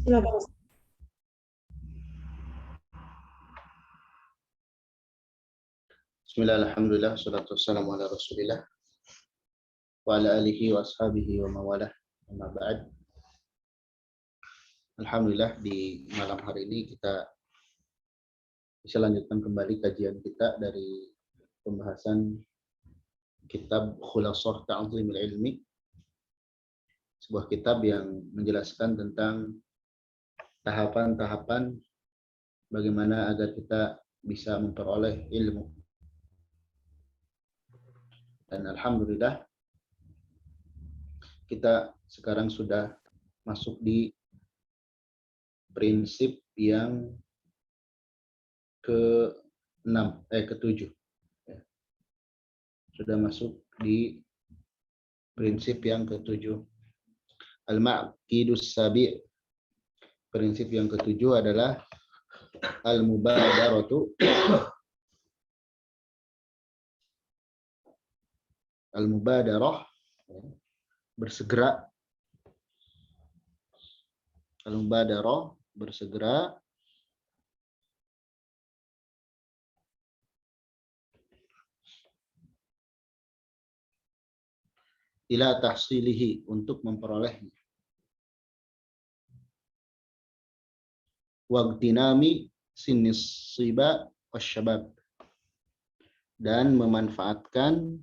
Silakan. Bismillah, alhamdulillah, salatu wassalamu ala rasulillah wa ala alihi wa ashabihi wa mawalah, amma ba'd. Alhamdulillah, di malam hari ini kita bisa lanjutkan kembali kajian kita dari pembahasan kitab Khulasah Ta'zimul Ilmi, sebuah kitab yang menjelaskan tentang tahapan-tahapan bagaimana agar kita bisa memperoleh ilmu. Dan alhamdulillah kita sekarang sudah masuk di prinsip yang ke-7. Sudah masuk di prinsip yang ke-7. Al-Ma'qidus Sabi'. Prinsip yang ke-7 adalah al-mubadaratu. Al-mubadarah, bersegera. Al-mubadarah, bersegera. Ila tahsilihi, untuk memperolehnya. Wagtinami sinis siba wasyabab, dan memanfaatkan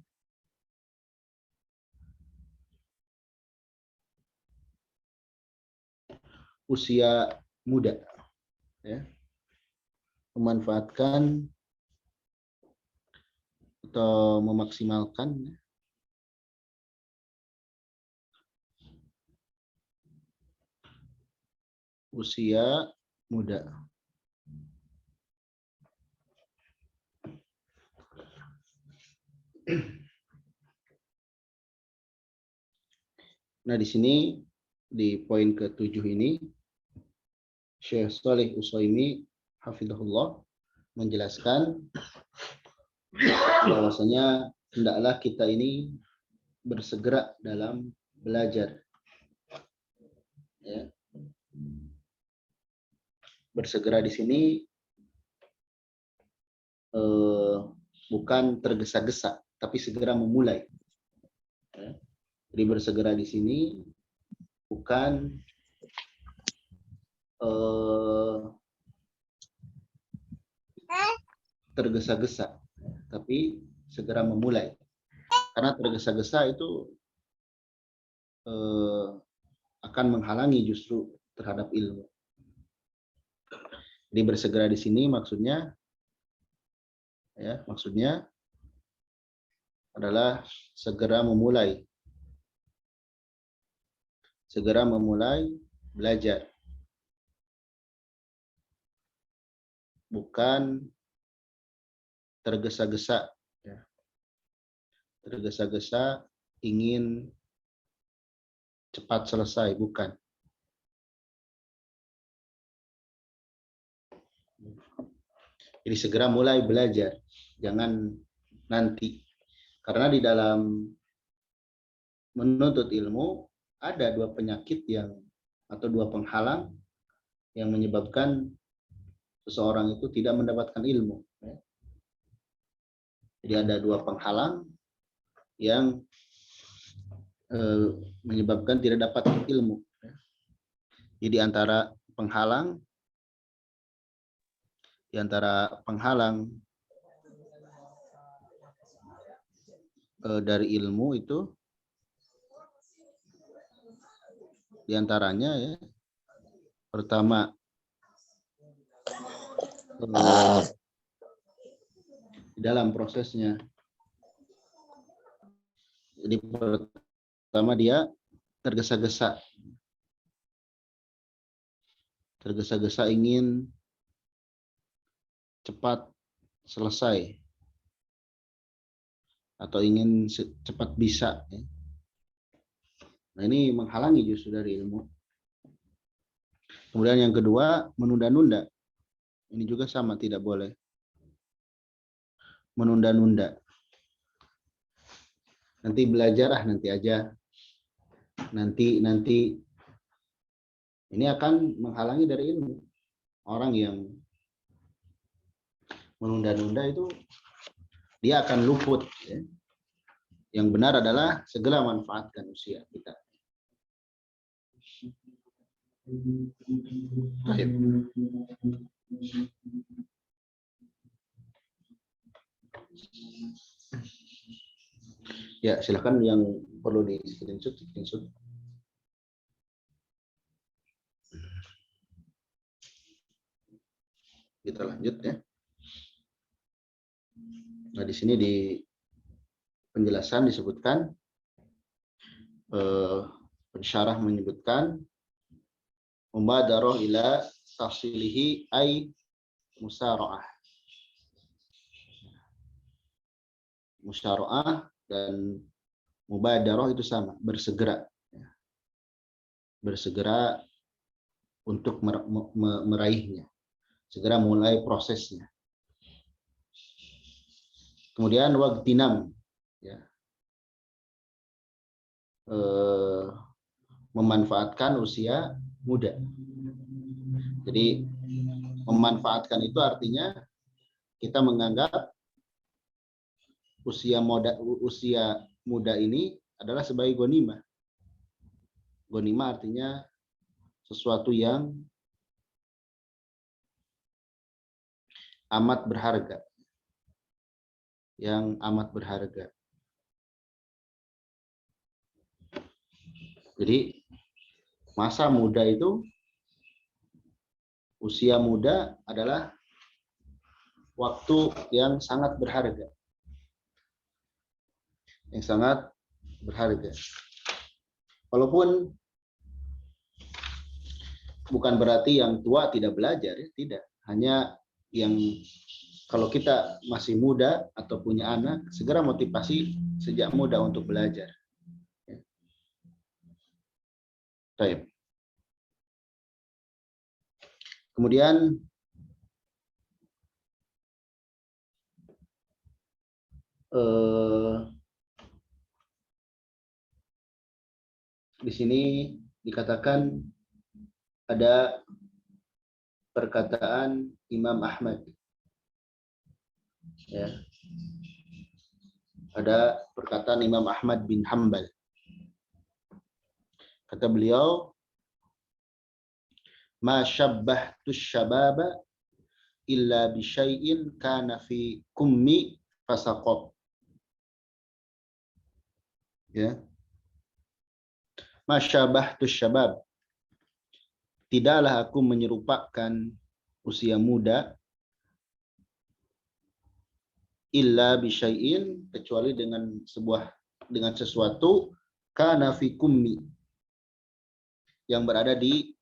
usia muda, ya. Memanfaatkan atau memaksimalkan usia muda. Nah, di sini di poin ke-7 ini Syekh Shalih Utsaimin hafizahullah menjelaskan bahwasanya hendaklah kita ini bersegera dalam belajar, ya. Bersegera di sini bukan tergesa-gesa, tapi segera memulai, ya. Jadi bersegera di sini bukan tergesa-gesa, tapi segera memulai. Karena tergesa-gesa itu akan menghalangi justru terhadap ilmu. Jadi bersegera di sini maksudnya, ya, maksudnya adalah segera memulai belajar, bukan tergesa-gesa, ya. Tergesa-gesa ingin cepat selesai, bukan. Jadi segera mulai belajar, jangan nanti. Karena di dalam menuntut ilmu ada dua penyakit atau dua penghalang yang menyebabkan seseorang itu tidak mendapatkan ilmu. Jadi ada dua penghalang yang menyebabkan tidak dapat ilmu. Jadi di antara penghalang dari ilmu itu, diantaranya, ya, pertama dalam prosesnya. Jadi pertama dia tergesa-gesa ingin cepat selesai atau ingin cepat bisa, ya. Nah, ini menghalangi justru dari ilmu. Kemudian yang kedua, menunda-nunda. Ini juga sama, tidak boleh. Menunda-nunda. Nanti belajar, nanti aja. Nanti Ini akan menghalangi dari ilmu. Orang yang menunda-nunda itu dia akan luput. Ya. Yang benar adalah segera manfaatkan usia kita. Baik. Ya, silakan yang perlu di screenshot. Kita lanjut ya. Nah, di sini di penjelasan disebutkan, pensyarah menyebutkan mubadarah ila tahsilihi ay musara'ah. Musara'ah dan mubadarah itu sama, bersegera. Bersegera untuk meraihnya. Segera mulai prosesnya. Kemudian waqtinam, ya, memanfaatkan usia muda. Jadi memanfaatkan itu artinya kita menganggap usia muda ini adalah sebagai ghanimah. Ghanimah artinya sesuatu yang amat berharga. Yang amat berharga. Jadi masa muda itu, usia muda adalah waktu yang sangat berharga. Yang sangat berharga. Walaupun bukan berarti yang tua tidak belajar, ya, tidak. Hanya yang kalau kita masih muda atau punya anak, segera motivasi sejak muda untuk belajar. Baik. Kemudian di sini dikatakan ada perkataan Imam Ahmad. Ya. Ada perkataan Imam Ahmad bin Hanbal. Kata beliau, ma syabbahtu syababa illa bi syai'in kana fi kummi fasaqat. Ya. Ma syabbahtu syabab. Tidaklah aku menyerupakan usia muda illa bi syai'in, kecuali dengan sesuatu kana fi kummi, yang berada di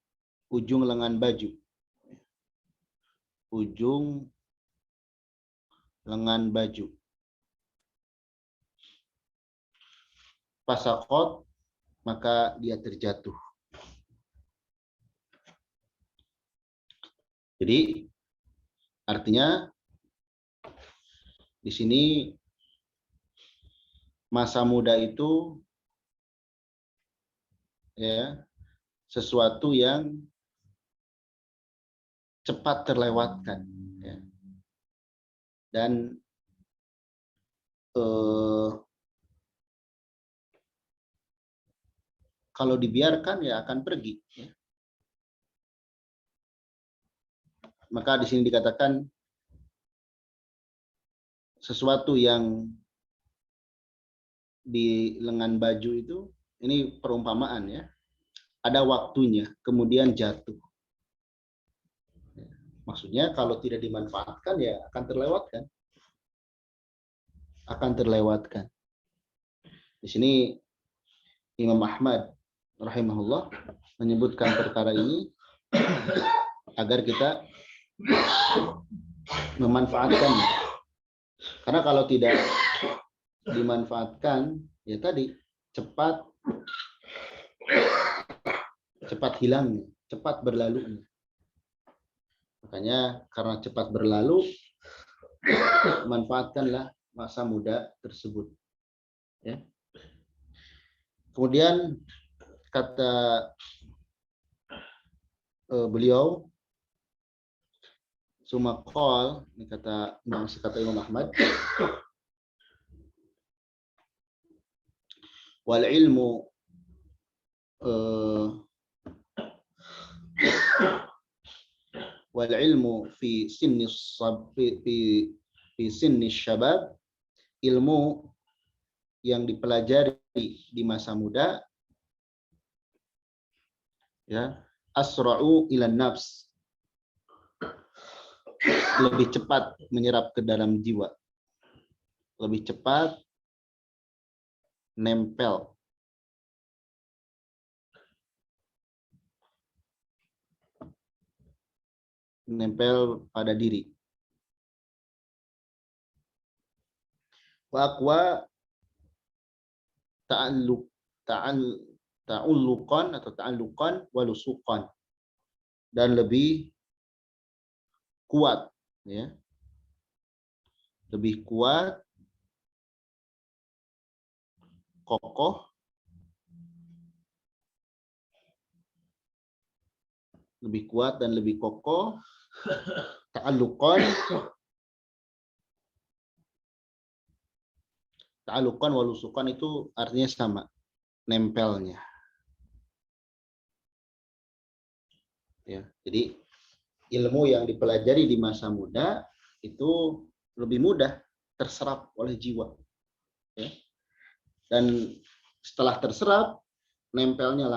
ujung lengan baju. Ujung lengan baju. Fasaqat, maka dia terjatuh. Jadi artinya di sini masa muda itu ya sesuatu yang cepat terlewatkan, ya. Dan kalau dibiarkan ya akan pergi, ya. Maka di sini dikatakan sesuatu yang di lengan baju itu, ini perumpamaan ya, ada waktunya kemudian jatuh. Maksudnya kalau tidak dimanfaatkan ya akan terlewatkan. Akan terlewatkan. Di sini Imam Ahmad rahimahullah menyebutkan perkara ini agar kita memanfaatkannya. Karena kalau tidak dimanfaatkan, ya tadi cepat hilangnya, cepat berlalunya. Makanya karena cepat berlalu, manfaatkanlah masa muda tersebut. Ya. Kemudian kata beliau sumakol, ini kata Imam Ahmad, wal ilmu wal ilmu fi sinni fi sinni syabab, ilmu yang dipelajari di masa muda, ya, asra'u ilan nafs, lebih cepat menyerap ke dalam jiwa, lebih cepat nempel pada diri. Wa aqwa ta'alluqan atau ta'alluqan walusuqan, dan lebih kuat, ya, lebih kuat, kokoh, lebih kuat dan lebih kokoh. Ta'alluqan walusuqan itu artinya sama, nempelnya. Ya, jadi ilmu yang dipelajari di masa muda itu lebih mudah terserap oleh jiwa. Ya. Dan setelah terserap, nempelnya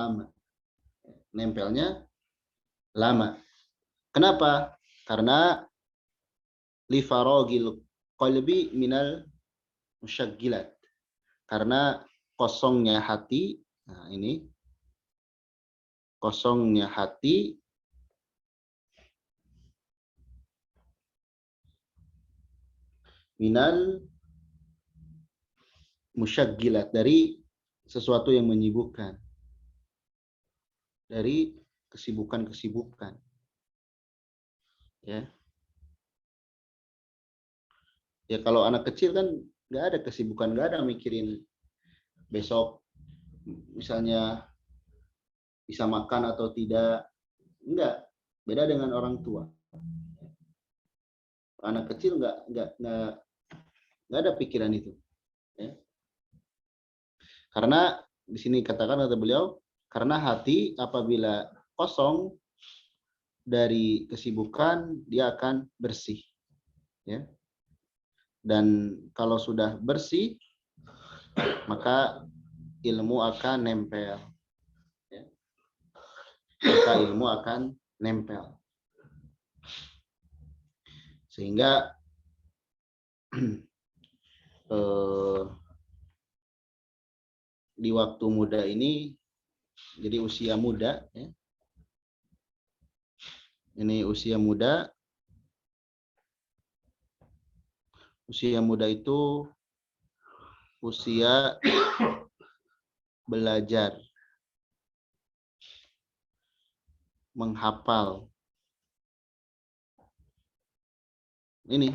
lama. Kenapa? Karena li faragil qalbi minal musyaggilat. Karena kosongnya hati, nah ini kosongnya hati minal musyaggilat, dari sesuatu yang menyibukkan, dari kesibukan-kesibukan. Ya. Ya kalau anak kecil kan nggak ada kesibukan, nggak ada mikirin besok misalnya bisa makan atau tidak, enggak. Beda dengan orang tua. Anak kecil nggak ada pikiran itu. Ya. Karena di sini katakan kata beliau, karena hati apabila kosong dari kesibukan dia akan bersih. Ya. Dan kalau sudah bersih, maka ilmu akan nempel. Ya. Maka ilmu akan nempel. Sehingga di waktu muda ini, jadi usia muda, ya. Ini usia muda. Usia muda itu usia belajar, menghafal. Ini,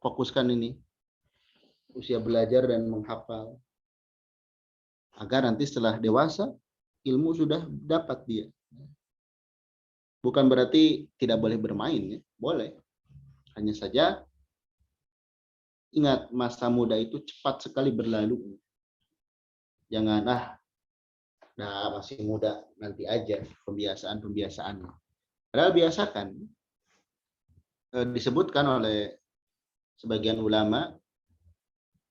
fokuskan ini. Usia belajar dan menghafal. Agar nanti setelah dewasa, ilmu sudah dapat dia. Bukan berarti tidak boleh bermain, ya. Boleh. Hanya saja ingat, masa muda itu cepat sekali berlalu. Jangan, nah masih muda, nanti aja pembiasaan. Padahal biasakan. Disebutkan oleh sebagian ulama,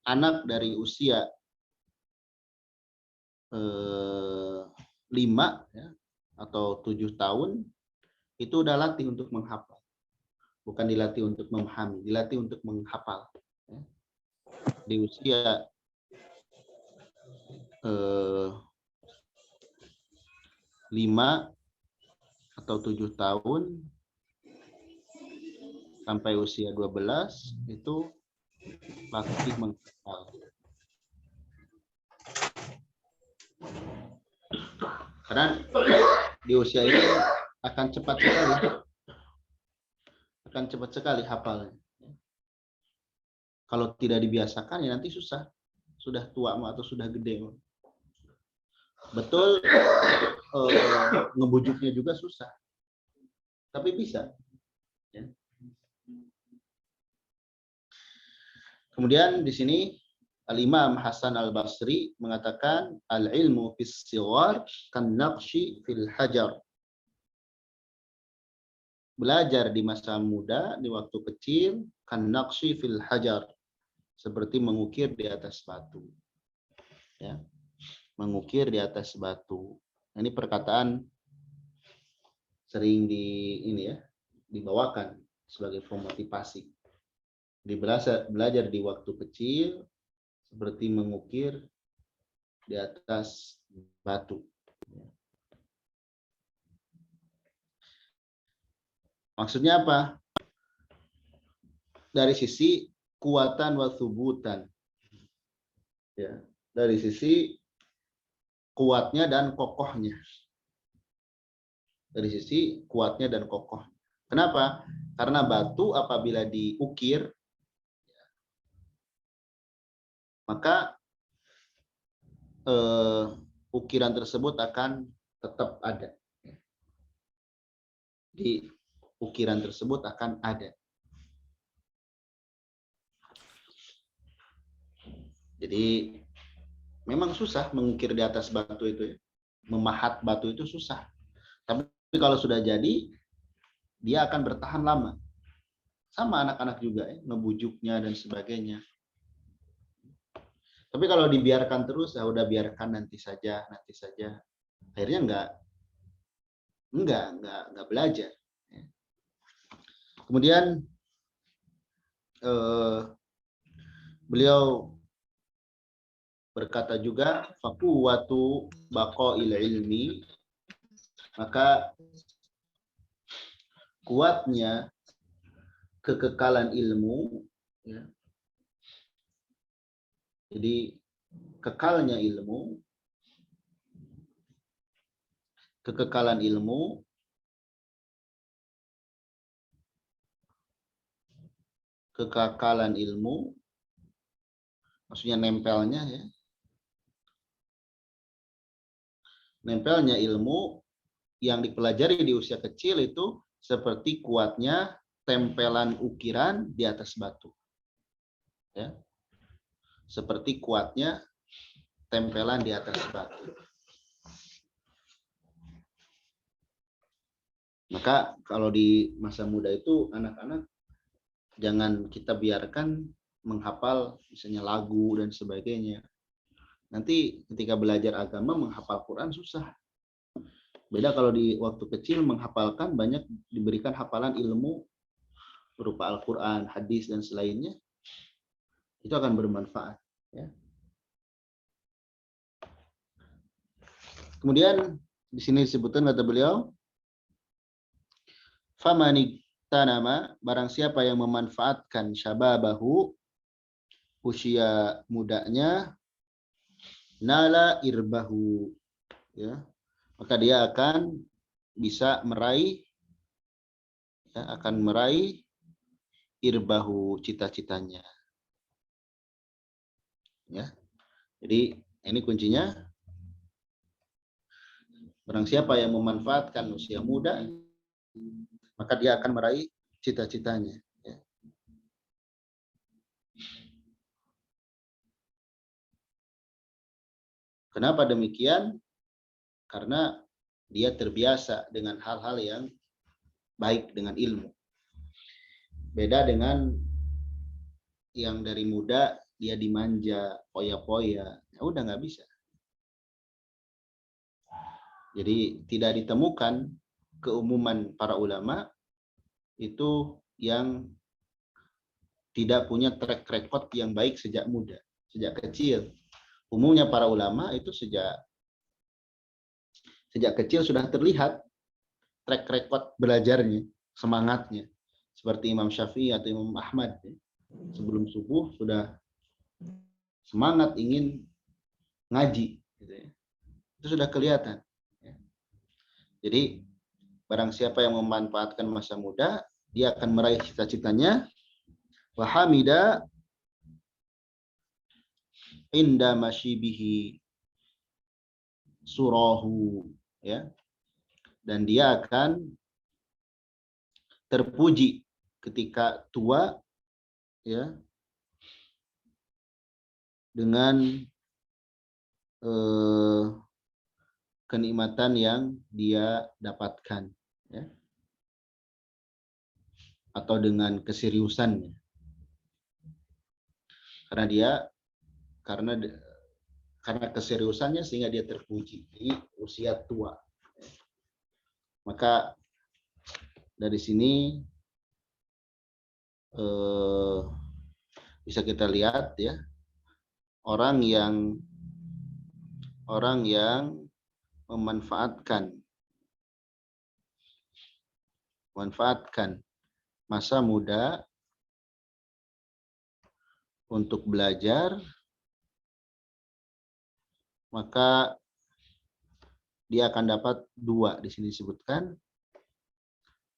anak dari usia 5 ya, atau 7 tahun itu udah latih untuk menghafal. Bukan dilatih untuk memahami, dilatih untuk menghafal. Di usia 5 atau 7 tahun sampai usia 12 itu latih menghafal. Karena di usia ini akan cepat sekali hafalnya. Kalau tidak dibiasakan ya nanti susah. Sudah tua atau sudah gede. Betul, ngebujuknya juga susah. tapi bisa. Ya. Kemudian di sini Al-Imam Hasan Al-Basri mengatakan al-ilmu fis sighar kan naqshi fil hajar. Belajar di masa muda, di waktu kecil, kan naqshi fil hajar, seperti mengukir di atas batu. Ya. Mengukir di atas batu. Ini perkataan sering dibawakan sebagai motivasi. Belajar di waktu kecil seperti mengukir di atas batu. Maksudnya apa? Dari sisi kuatan wa thubutan. Ya, dari sisi kuatnya dan kokohnya. Dari sisi kuatnya dan kokoh. Kenapa? Karena batu apabila diukir, maka ukiran tersebut akan tetap ada. Di ukiran tersebut akan ada. Jadi memang susah mengukir di atas batu itu ya. Memahat batu itu susah. Tapi kalau sudah jadi, dia akan bertahan lama. Sama anak-anak juga ya, ngebujuknya dan sebagainya. Tapi kalau dibiarkan terus, ya udah biarkan nanti saja. Akhirnya nggak belajar. Kemudian beliau berkata juga, faquwatu baqail ilmi, maka kuatnya kekekalan ilmu, ya. Jadi kekekalan ilmu maksudnya nempelnya ya. Nempelnya ilmu yang dipelajari di usia kecil itu seperti kuatnya tempelan ukiran di atas batu. Ya. Seperti kuatnya tempelan di atas batu. Maka kalau di masa muda itu anak-anak jangan kita biarkan menghafal misalnya lagu dan sebagainya. Nanti ketika belajar agama menghafal Quran susah. Beda kalau di waktu kecil menghafalkan, banyak diberikan hafalan ilmu berupa Al-Quran, hadis dan selainnya. Itu akan bermanfaat. Ya. Kemudian di sini disebutkan kata beliau, famani tanama, barang siapa yang memanfaatkan syababahu, usia mudanya, nala irbahu, ya, maka dia akan bisa meraih, ya, irbahu, cita-citanya. Ya, jadi ini kuncinya. Barang siapa yang memanfaatkan usia muda, maka dia akan meraih cita-citanya. Ya. Kenapa demikian? Karena dia terbiasa dengan hal-hal yang baik, dengan ilmu. Beda dengan yang dari muda dia dimanja, poya-poya, ya udah nggak bisa. Jadi tidak ditemukan keumuman para ulama itu yang tidak punya track record yang baik sejak muda, sejak kecil. Umumnya para ulama itu sejak kecil sudah terlihat track record belajarnya, semangatnya. Seperti Imam Syafi'i atau Imam Ahmad. Sebelum subuh sudah semangat ingin ngaji. Itu sudah kelihatan. Jadi barang siapa yang memanfaatkan masa muda, dia akan meraih cita-citanya. Wahamida inda masyibihi surahu, ya. Dan dia akan terpuji ketika tua, ya, dengan kenikmatan yang dia dapatkan, ya, atau dengan keseriusannya, karena keseriusannya sehingga dia terpuji di usia tua. Maka dari sini bisa kita lihat, ya, orang yang memanfaatkan masa muda untuk belajar, maka dia akan dapat dua, di sini disebutkan,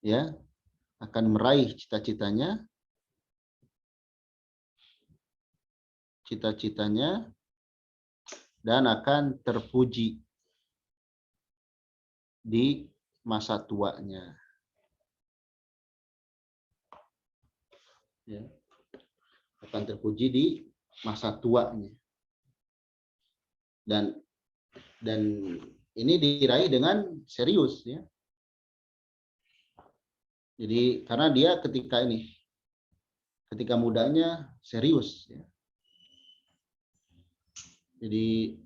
ya, akan meraih cita-citanya dan akan terpuji di masa tuanya, ya, akan terpuji di masa tuanya, dan ini diraih dengan serius, ya. Jadi karena dia ketika mudanya serius, ya. Jadi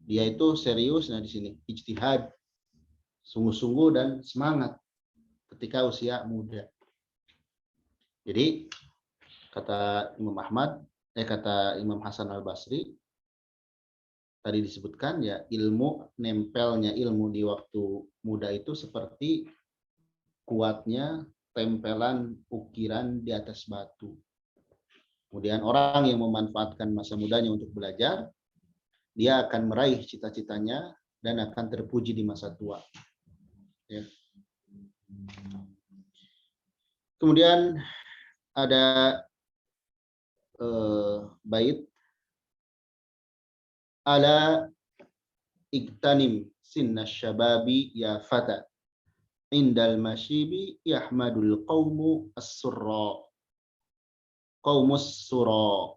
dia itu serius, nah di sini ijtihad, sungguh-sungguh dan semangat ketika usia muda. Jadi kata Imam Hasan Al-Basri tadi disebutkan, ya, nempelnya ilmu di waktu muda itu seperti kuatnya tempelan ukiran di atas batu. Kemudian orang yang memanfaatkan masa mudanya untuk belajar, dia akan meraih cita-citanya dan akan terpuji di masa tua, ya. Kemudian ada bait, ala iktanim sinna syababi ya fata indal masyibi yahmadul qaumu as-surra qaumus surra.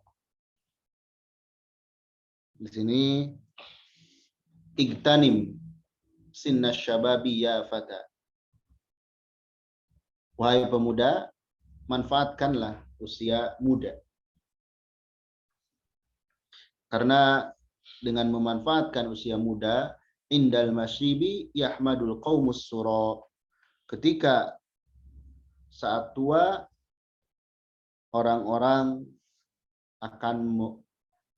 Di sini iktanim sinna syababi ya fata, wahai pemuda, manfaatkanlah usia muda, karena dengan memanfaatkan usia muda, indal masyibi yahmadul qaumus surra, ketika saat tua orang-orang akan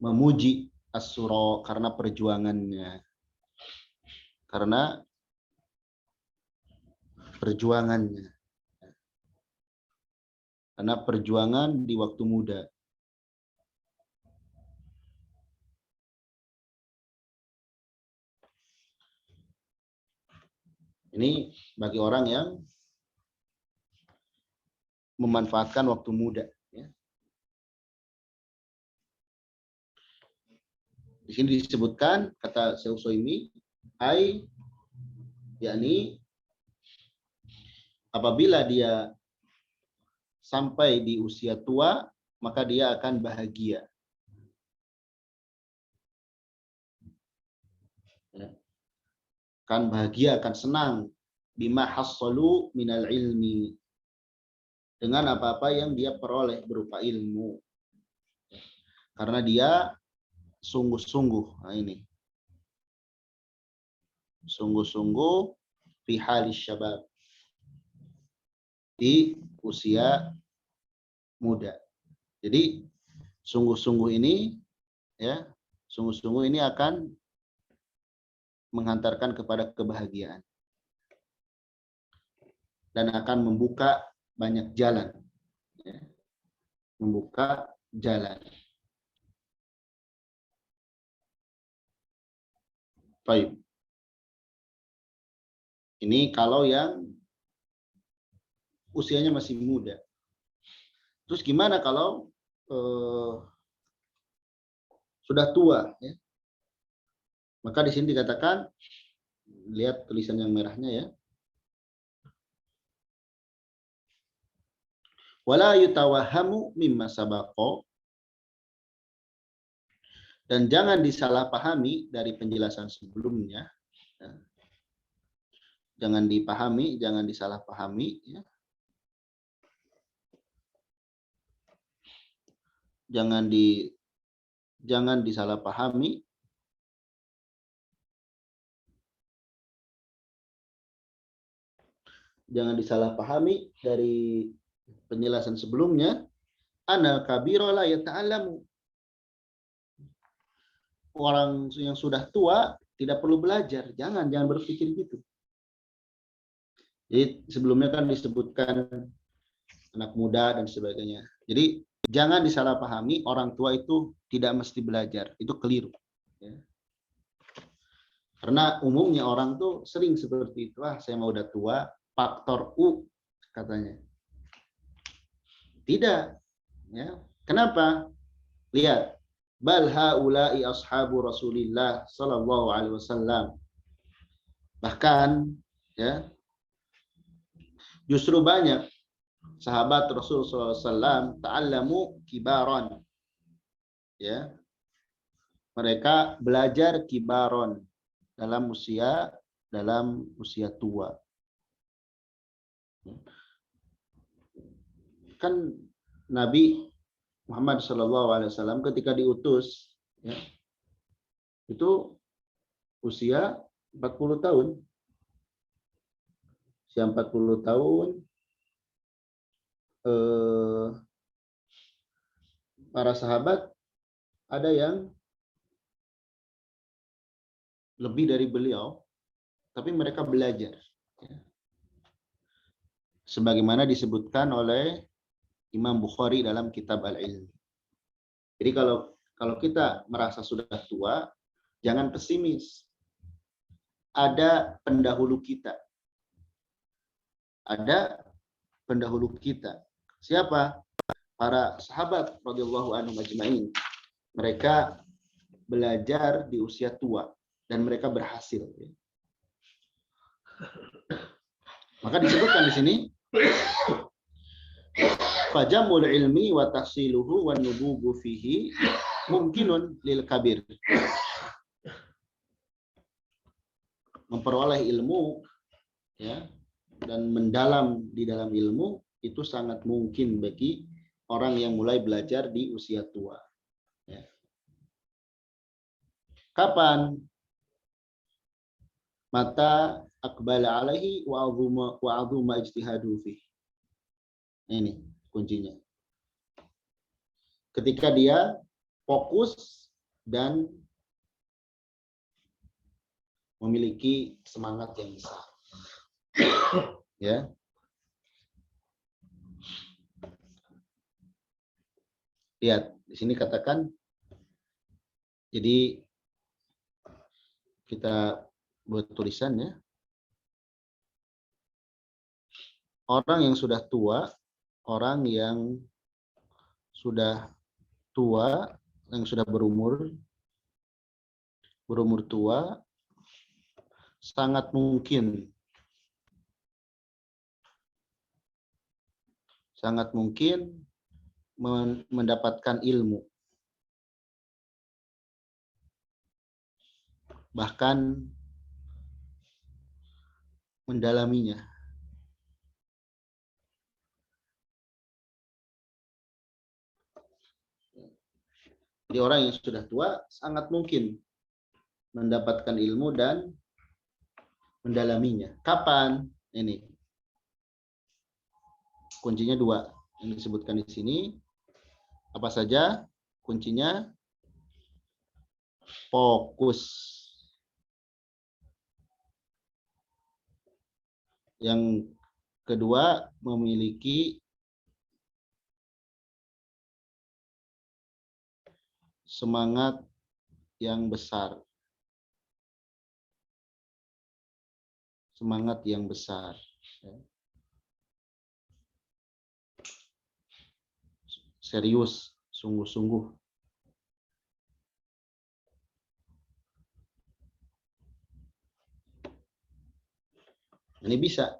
memuji as-surra karena perjuangannya. Karena perjuangan di waktu muda. Ini bagi orang yang memanfaatkan waktu muda, ya. Di sini disebutkan, kata Syekh Utsaimin, yakni apabila dia sampai di usia tua, maka dia akan bahagia, ya. Akan bahagia, akan senang, bima hassalu minal ilmi, dengan apa-apa yang dia peroleh berupa ilmu, karena dia sungguh-sungguh. Nah, ini sungguh-sungguh fi halis syabab, di usia muda. Jadi sungguh-sungguh ini, ya, sungguh-sungguh ini akan menghantarkan kepada kebahagiaan dan akan membuka banyak jalan, ya. Membuka jalan. Baik. Ini kalau yang usianya masih muda. Terus gimana kalau sudah tua, ya? Maka di sini dikatakan, lihat tulisan yang merahnya, ya. Wala yutawahamu mimma sabaqo, dan jangan disalahpahami dari penjelasan sebelumnya. Jangan dipahami, jangan disalahpahami. Ya. Jangan disalahpahami dari penjelasan sebelumnya. Anal kabira la yata'allamu. Orang yang sudah tua tidak perlu belajar. Jangan berpikir gitu. Jadi sebelumnya kan disebutkan anak muda dan sebagainya. Jadi jangan disalahpahami, orang tua itu tidak mesti belajar. Itu keliru. Ya. Karena umumnya orang tuh sering seperti itu. Saya mau udah tua, faktor U katanya. Tidak. Ya. Kenapa? Lihat. Bal haula'i ashabu Rasulillah sallallahu alaihi wasallam. Bahkan ya, justru banyak sahabat Rasulullah SAW ta'allamu kibaron. Ya. Mereka belajar kibaron dalam usia tua. Kan Nabi Muhammad SAW ketika diutus ya, itu usia 40 tahun. Usia 40 tahun para sahabat ada yang lebih dari beliau, tapi mereka belajar. Sebagaimana disebutkan oleh Imam Bukhari dalam kitab Al-Ilm. Jadi kalau kita merasa sudah tua, jangan pesimis. Ada pendahulu kita. Ada pendahulu kita. Siapa? Para sahabat radhiyallahu anhum ajma'in. Mereka belajar di usia tua dan mereka berhasil. Maka disebutkan di sini fajamul ilmi wa tahsiluhu wa nubugu fihi mungkinun lil kabir. Memperoleh ilmu ya dan mendalam di dalam ilmu itu sangat mungkin bagi orang yang mulai belajar di usia tua. Ya. Kapan? Mata akbala alaihi wa azuma ijtihadu fi. Ini kuncinya. Ketika dia fokus dan memiliki semangat yang besar. Ya. Lihat, di sini katakan jadi kita buat tulisan ya. Orang yang sudah tua, orang yang sudah tua, yang sudah berumur tua, sangat mungkin mendapatkan ilmu. Bahkan mendalaminya. Jadi orang yang sudah tua sangat mungkin mendapatkan ilmu dan mendalaminya. Kapan? Ini. Kuncinya 2 yang disebutkan di sini. Apa saja? Kuncinya fokus. Yang kedua, memiliki semangat yang besar. Semangat yang besar. Serius, sungguh-sungguh. Ini bisa.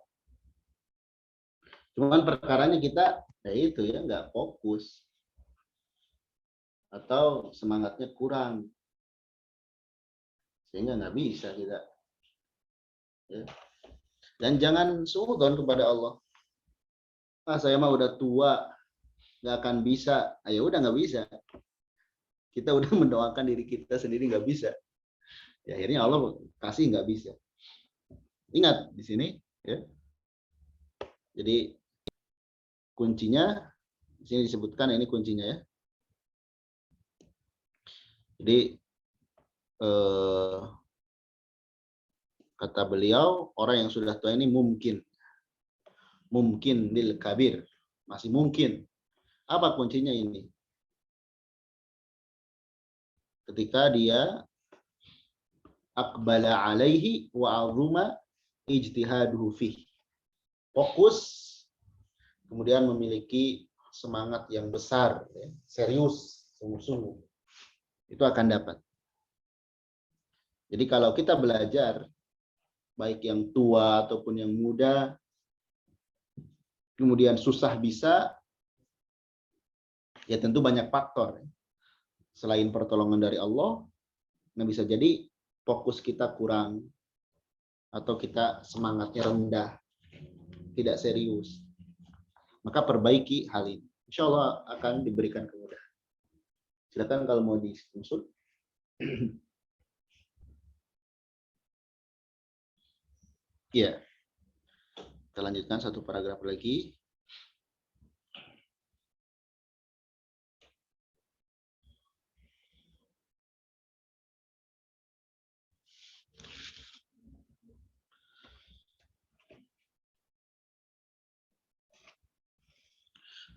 Cuman perkaranya kita Ya itu ya, nggak fokus atau semangatnya kurang sehingga nggak bisa kita. Ya. Dan jangan suudzon kepada Allah. Ah, saya mah udah tua, nggak akan bisa. Ah, ya udah nggak bisa. Kita udah mendoakan diri kita sendiri nggak bisa. Ya, akhirnya Allah kasih nggak bisa. Ingat di sini, ya. Jadi kuncinya di sini disebutkan, ini kuncinya ya. Jadi kata beliau, orang yang sudah tua ini mungkin lil kabir, masih mungkin. Apa kuncinya ini? Ketika dia aqbala alaihi wa azuma ijtihaduhu fih. Fokus, kemudian memiliki semangat yang besar, ya, serius, sungguh-sungguh. Itu akan dapat. Jadi kalau kita belajar, baik yang tua ataupun yang muda, kemudian susah bisa, ya tentu banyak faktor. Selain pertolongan dari Allah, nah bisa jadi fokus kita kurang, atau kita semangatnya rendah, tidak serius. Maka perbaiki hal ini. Insya Allah akan diberikan kemudahan. Silakan kalau mau diusul. Ya, kita lanjutkan satu paragraf lagi.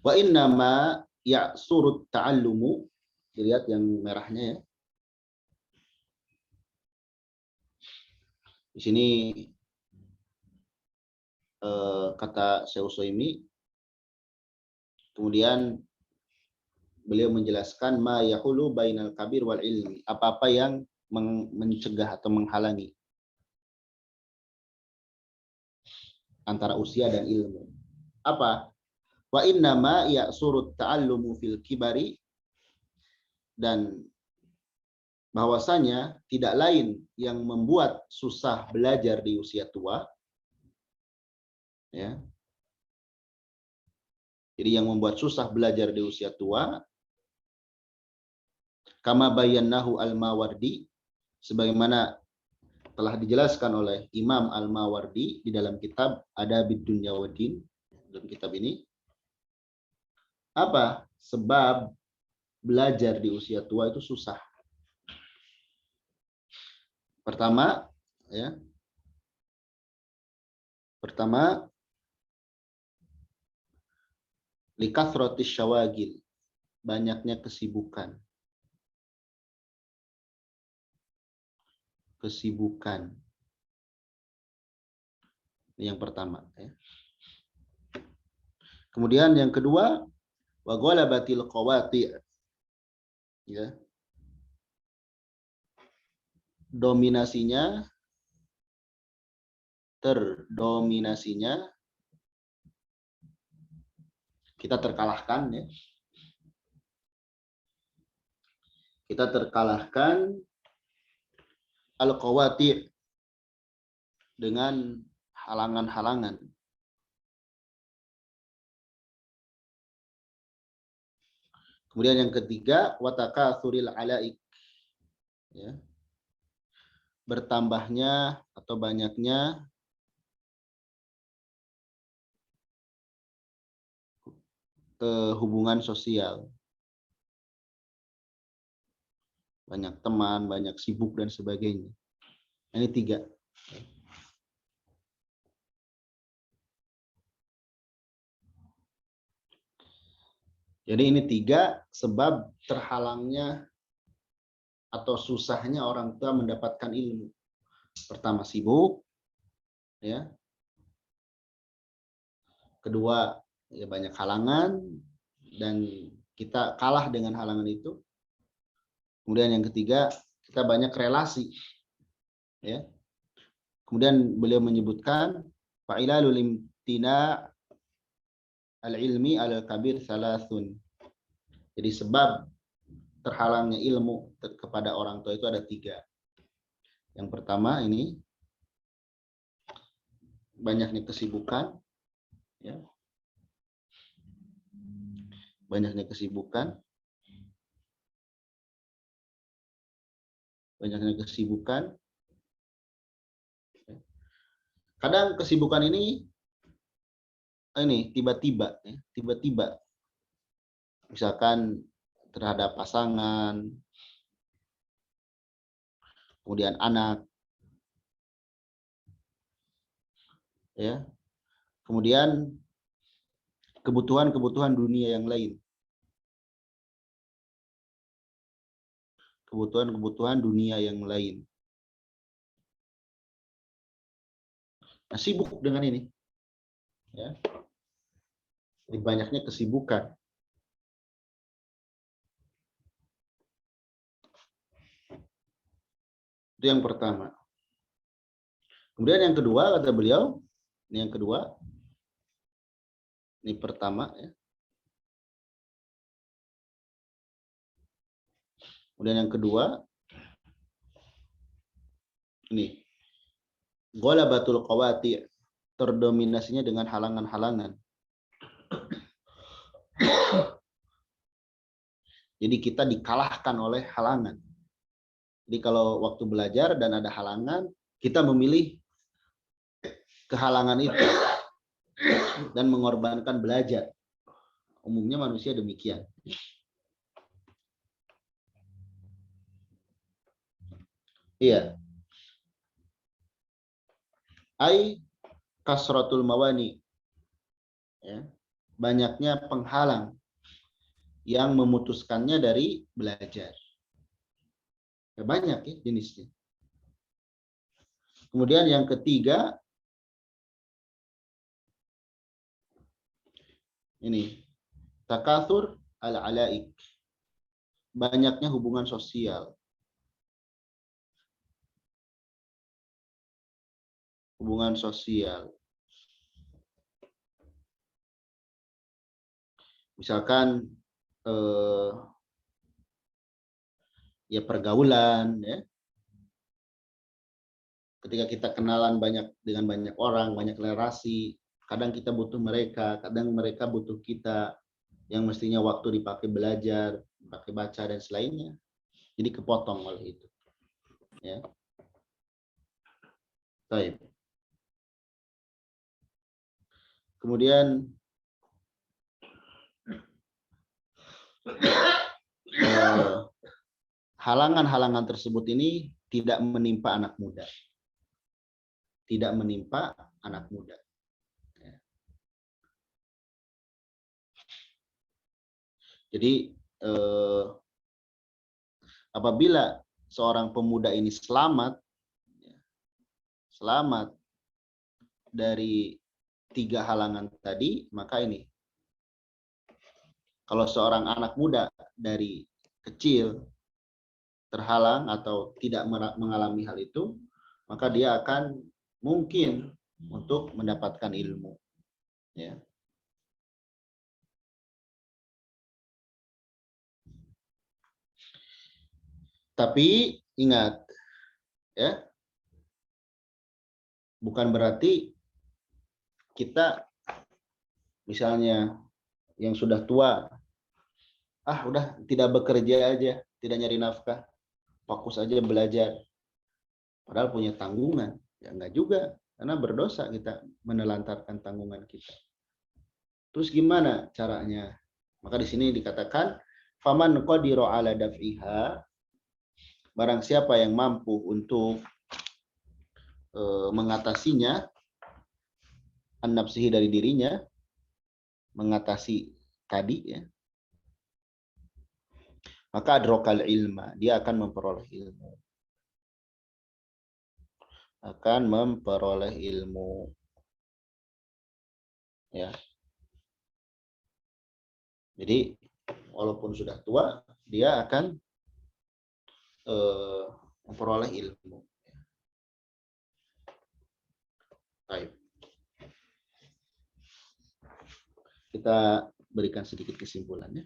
Wa innama ya'surut ta'allumu. Dilihat yang merahnya ya. Di sini kata Syekh Utsaimin, kemudian beliau menjelaskan ma yahulu bainal kabir wal ilmi, apa-apa yang mencegah atau menghalangi antara usia dan ilmu. Apa? Wa innama ya'surut ta'allumu fil kibari, dan bahwasanya tidak lain yang membuat susah belajar di usia tua, ya. Jadi yang membuat susah belajar di usia tua, kama bayannahu al-Mawardi, sebagaimana telah dijelaskan oleh Imam Al-Mawardi di dalam kitab Adabid Dunya Waddin. Dalam kitab ini, apa sebab belajar di usia tua itu susah? Pertama, ya. Pertama, likathroti syawagil, banyaknya kesibukan. Kesibukan. Ini yang pertama, ya. Kemudian yang kedua, wa ghalabatil qawati', ya. Terdominasinya kita terkalahkan, ya. Kita terkalahkan al-qawati' dengan halangan-halangan. Kemudian yang ketiga, watakathuril alaik, ya. Bertambahnya atau banyaknya hubungan sosial. Banyak teman, banyak sibuk dan sebagainya. Ini tiga. Jadi ini tiga sebab terhalangnya atau susahnya orang tua mendapatkan ilmu. Pertama, sibuk, ya. Kedua, ya banyak halangan dan kita kalah dengan halangan itu. Kemudian yang ketiga, kita banyak relasi, ya. Kemudian beliau menyebutkan fa'ilalul imtina al-ilmi al-kabir salasun. Jadi sebab terhalangnya ilmu kepada orang tua itu ada 3. Yang pertama ini banyaknya kesibukan, ya. Banyaknya kesibukan. Kadang kesibukan ini tiba-tiba, ya. Tiba-tiba. Misalkan terhadap pasangan, kemudian anak, ya. Kemudian kebutuhan-kebutuhan dunia yang lain. Kebutuhan-kebutuhan dunia yang lain. Nah, sibuk dengan ini. Ya. Jadi banyaknya kesibukan. Itu yang pertama. Kemudian yang kedua, kata beliau, ini yang kedua. Ini pertama, ya. Kemudian yang kedua, ini ghalabatul qawati, terdominasinya dengan halangan-halangan. Jadi kita dikalahkan oleh halangan. Jadi kalau waktu belajar dan ada halangan, kita memilih kehalangan itu dan mengorbankan belajar. Umumnya manusia demikian. Iya. Ai kasratul mawani. Ya. Banyaknya penghalang yang memutuskannya dari belajar. Ya, banyak ya jenisnya. Kemudian yang ketiga, ini takatsur al-alaik. Banyaknya hubungan sosial. Hubungan sosial. Misalkan ya pergaulan, ya. Ketika kita kenalan dengan banyak orang, banyak relasi, kadang kita butuh mereka, kadang mereka butuh kita, yang mestinya waktu dipakai belajar, dipakai baca dan selainnya. Jadi kepotong oleh itu. Ya. Baik. Kemudian halangan-halangan tersebut ini tidak menimpa anak muda. Tidak menimpa anak muda. Ya. Jadi apabila seorang pemuda ini selamat dari 3 halangan tadi, maka ini, kalau seorang anak muda dari kecil terhalang atau tidak mengalami hal itu, maka dia akan mungkin untuk mendapatkan ilmu. Ya. Tapi ingat, ya, bukan berarti kita misalnya yang sudah tua, udah tidak bekerja aja, tidak nyari nafkah, fokus aja belajar, padahal punya tanggungan. Ya enggak juga, karena berdosa kita menelantarkan tanggungan kita. Terus gimana caranya? Maka di sini dikatakan faman qadira ala daf'iha, barang siapa yang mampu untuk mengatasinya, an-nafsihi dari dirinya, mengatasi tadi, ya, maka adrokal ilma, dia akan memperoleh ilmu. Ya. Jadi walaupun sudah tua, dia akan memperoleh ilmu. Baik. kita berikan sedikit kesimpulannya.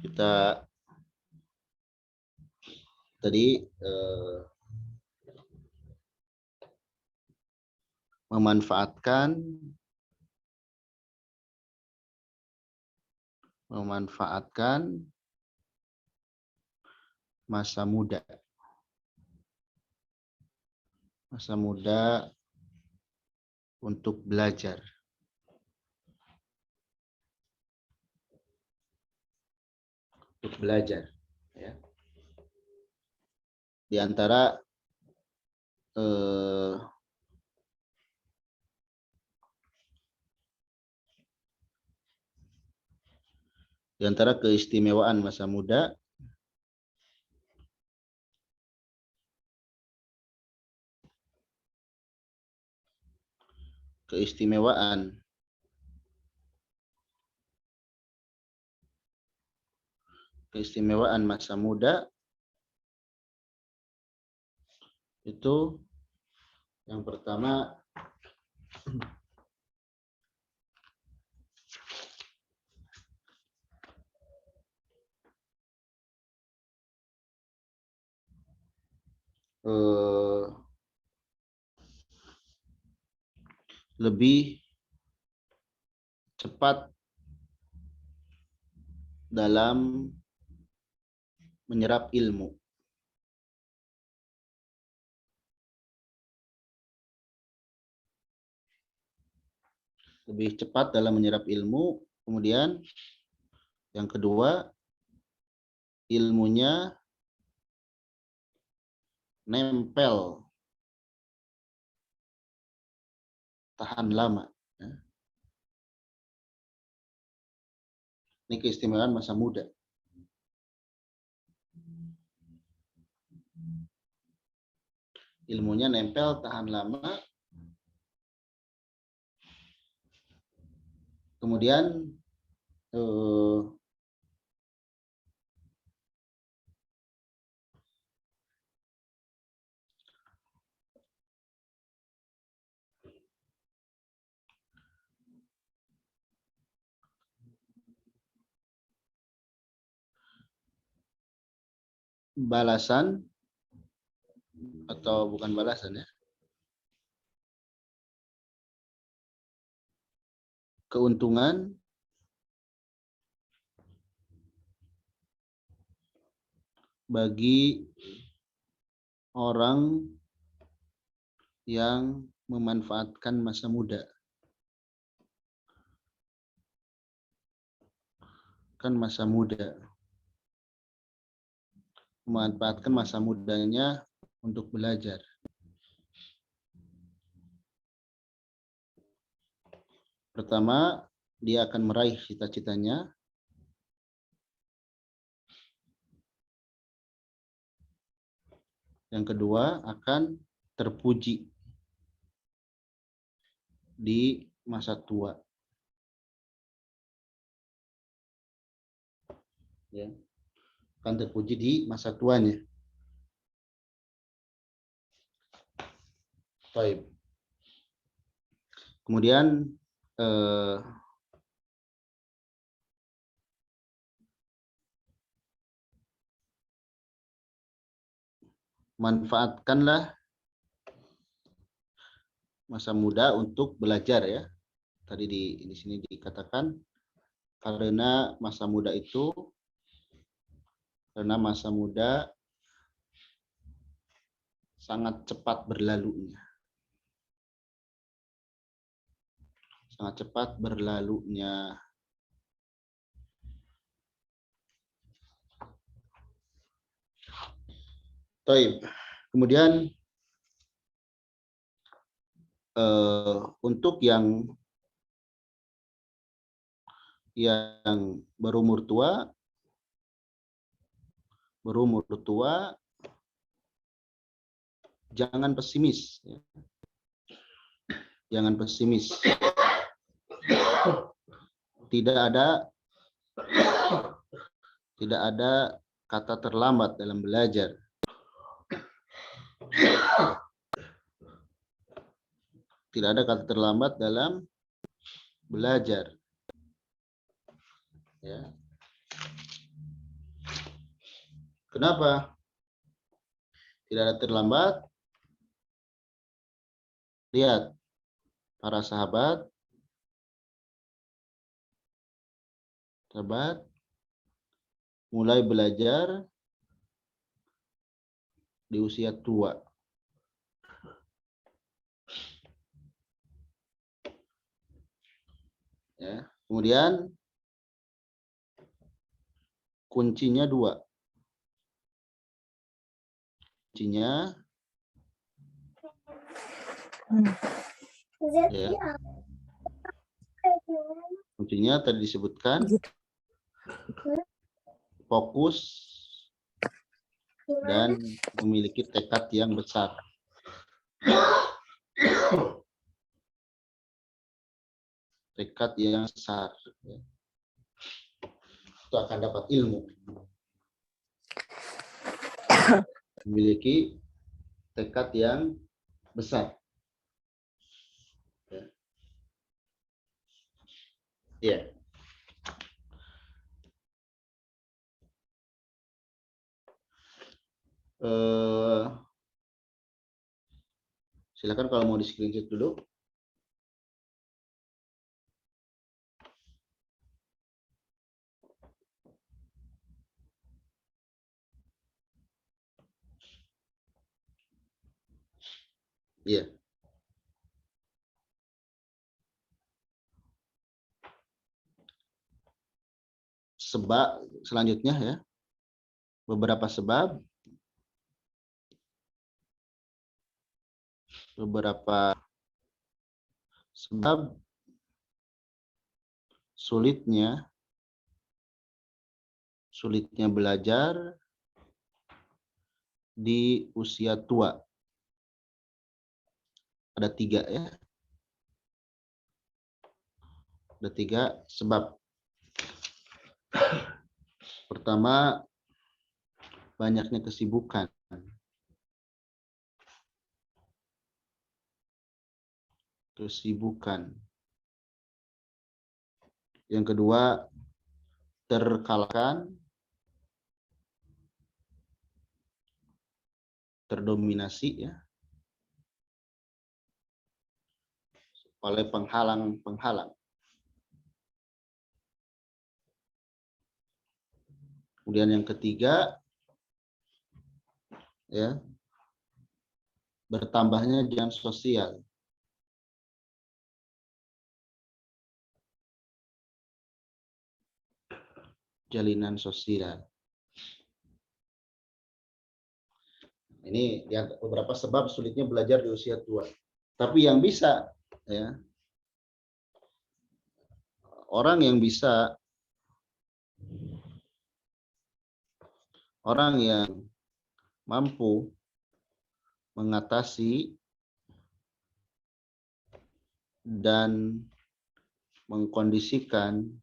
Kita tadi memanfaatkan masa muda untuk belajar. Ya. Di antara keistimewaan masa muda keistimewaan masa muda itu yang pertama lebih cepat dalam menyerap ilmu. Lebih cepat dalam menyerap ilmu. Kemudian yang kedua, ilmunya nempel, tahan lama. Ini keistimewaan masa muda. Ilmunya nempel, tahan lama. Kemudian balasan atau bukan balasan ya, keuntungan bagi orang yang memanfaatkan masa muda. Memanfaatkan masa mudanya untuk belajar. Pertama, dia akan meraih cita-citanya. Yang kedua, akan terpuji di masa tua. Ya, akan terpuji di masa tuanya. Baik. Kemudian manfaatkanlah masa muda untuk belajar ya. Tadi di sini dikatakan karena masa muda sangat cepat berlalunya. Baik. Kemudian untuk yang berumur tua jangan pesimis. Jangan pesimis. Tidak ada kata terlambat dalam belajar. Tidak ada kata terlambat dalam belajar. Ya. Kenapa tidak ada terlambat? Lihat para sahabat mulai belajar di usia tua. Ya. Kemudian kuncinya dua. Kuncinya ya. Kuncinya tadi disebutkan fokus dan memiliki tekad yang besar. Tekad yang besar. Itu akan dapat ilmu. Memiliki tekad yang besar. Ya. Silakan kalau mau di screenshot dulu. Iya. Sebab selanjutnya ya. Beberapa sebab sulitnya belajar di usia tua. Ada 3 ya. Ada 3 sebab. Pertama, banyaknya kesibukan. Yang kedua, terdominasi ya oleh penghalang. Kemudian yang ketiga ya, bertambahnya jam sosial. Jalinan sosial. Ini beberapa sebab sulitnya belajar di usia tua. Tapi yang bisa ya, orang yang mampu mengatasi dan mengkondisikan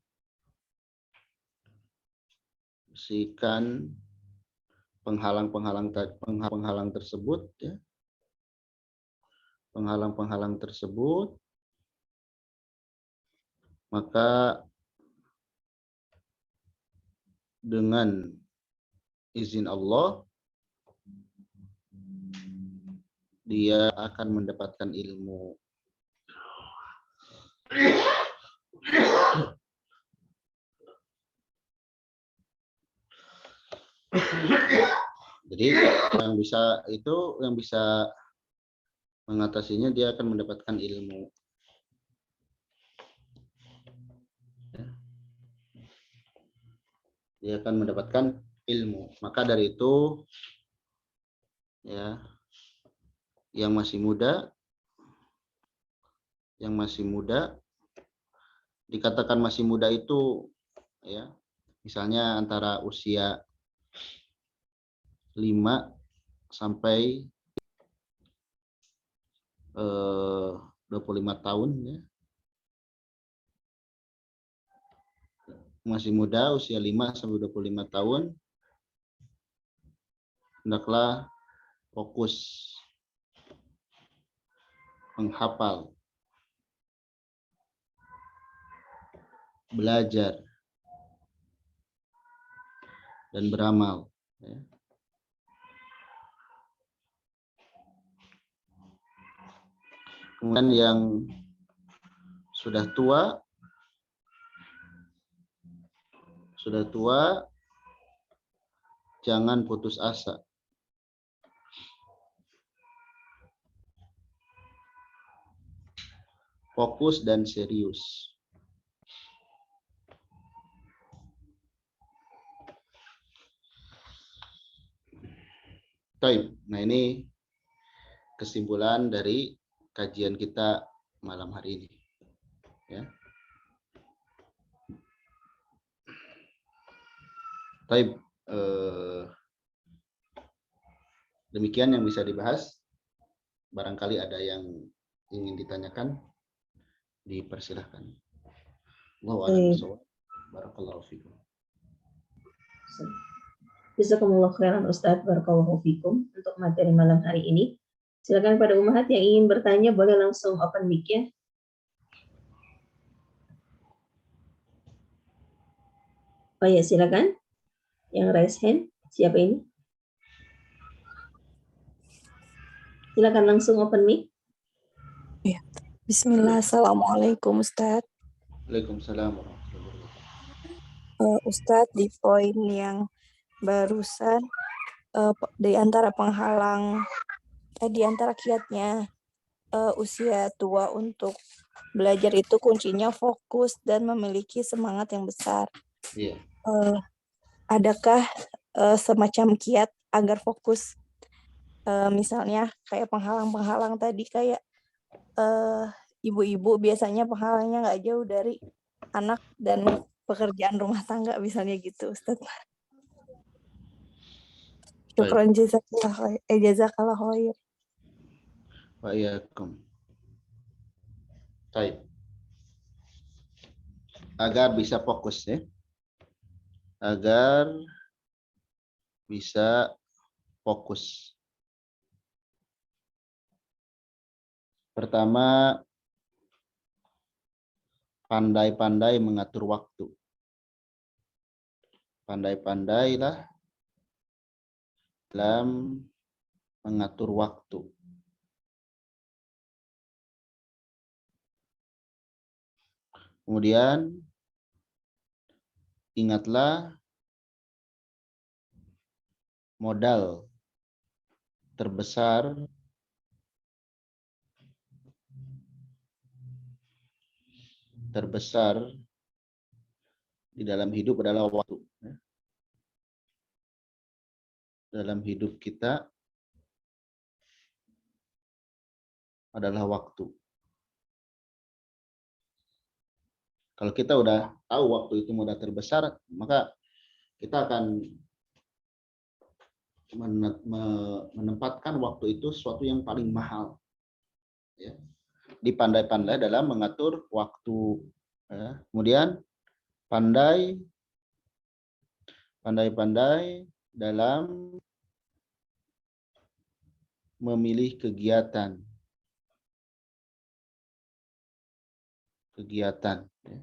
penghalang tersebut ya. Penghalang tersebut, maka dengan izin Allah dia akan mendapatkan ilmu. Jadi yang bisa mengatasinya, dia akan mendapatkan ilmu. Dia akan mendapatkan ilmu. Maka dari itu ya, yang masih muda dikatakan masih muda itu ya, misalnya antara usia 5 sampai 25 tahun ya. Masih muda, usia 5 sampai 25 tahun, hendaklah fokus menghafal belajar, dan beramal. Ya. Kemudian yang sudah tua, jangan putus asa. Fokus dan serius. Baik, nah ini kesimpulan dari kajian kita malam hari ini. Ya. Baik, demikian yang bisa dibahas. Barangkali ada yang ingin ditanyakan, dipersilahkan. Allahu a'lam bishawab. Barakallahu fikum. Jazakumullah khairan Ustadz, barakallahu fikum untuk materi malam hari ini. Silakan pada umat yang ingin bertanya boleh langsung open mic ya. Oh ya, silakan. Yang raise hand, siapa ini? Silakan langsung open mic. Ya. Bismillah, assalamualaikum Ustadz. Waalaikumsalam warahmatullahi wabarakatuh. Ustadz, di poin yang barusan di antara penghalang, di antara kiatnya usia tua untuk belajar itu kuncinya fokus dan memiliki semangat yang besar. Iya. Adakah semacam kiat agar fokus? Misalnya kayak penghalang-penghalang tadi, kayak ibu-ibu biasanya penghalangnya nggak jauh dari anak dan pekerjaan rumah tangga misalnya gitu, Ustadz. Syukran jazakallah khair. Wa iyyakum. Baik. Agar bisa fokus ya. Agar bisa fokus. Pertama, pandai-pandai mengatur waktu. Pandai-pandailah dalam mengatur waktu. Kemudian, ingatlah modal terbesar di dalam hidup adalah waktu. Dalam hidup kita adalah waktu. Kalau kita udah tahu waktu itu modal terbesar, maka kita akan menempatkan waktu itu sesuatu yang paling mahal. Ya. Dipandai-pandai dalam mengatur waktu. Ya. Kemudian pandai-pandai dalam memilih kegiatan. Ya.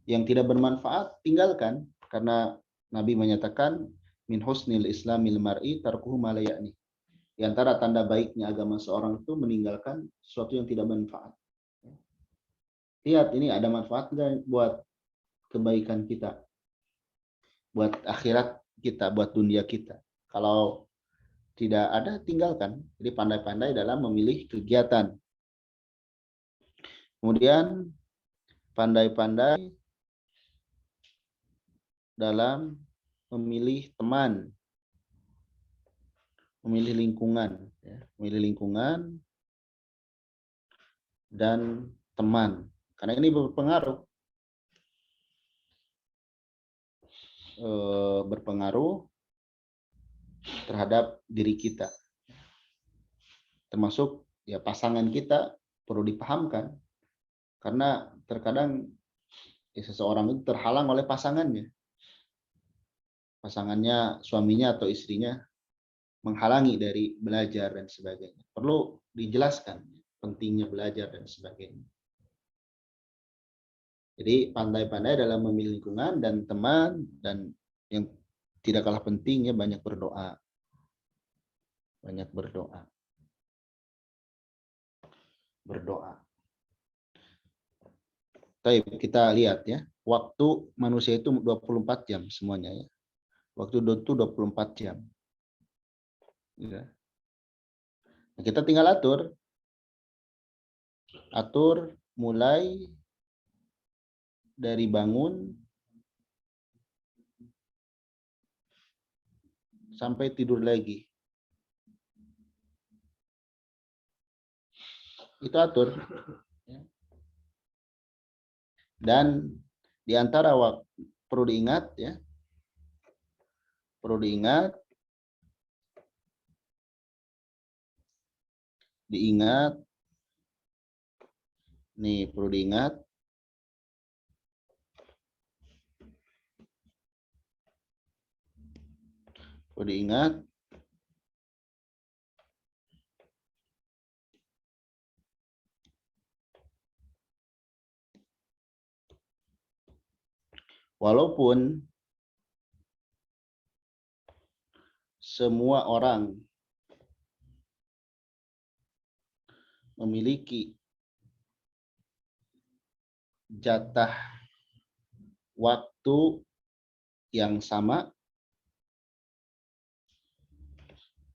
Yang tidak bermanfaat tinggalkan, karena Nabi menyatakan min husnil islamil mar'i tarkuhu ma la ya'ni. Di antara tanda baiknya agama seorang itu meninggalkan sesuatu yang tidak bermanfaat. Lihat, ini ada manfaat nggak buat kebaikan kita, buat akhirat kita, buat dunia kita. Kalau tidak ada, tinggalkan. Jadi pandai-pandai dalam memilih kegiatan. Kemudian pandai-pandai dalam memilih teman, memilih lingkungan, memilih lingkungan dan teman, karena ini berpengaruh terhadap diri kita, termasuk ya pasangan kita perlu dipahamkan, karena terkadang ya, seseorang itu terhalang oleh pasangannya, suaminya atau istrinya menghalangi dari belajar dan sebagainya. Perlu dijelaskan pentingnya belajar dan sebagainya. Jadi pandai-pandai dalam memilih lingkungan dan teman, dan yang tidak kalah pentingnya banyak berdoa. Banyak berdoa. Berdoa. Baik, kita lihat ya. Waktu manusia itu 24 jam semuanya ya. Waktu itu 24 jam. Ya. Nah, kita tinggal atur. Atur mulai dari bangun sampai tidur lagi. Itu atur. Dan di antara waktu perlu diingat ya. Perlu diingat. Nih perlu diingat. Perlu diingat. Walaupun semua orang memiliki jatah waktu yang sama,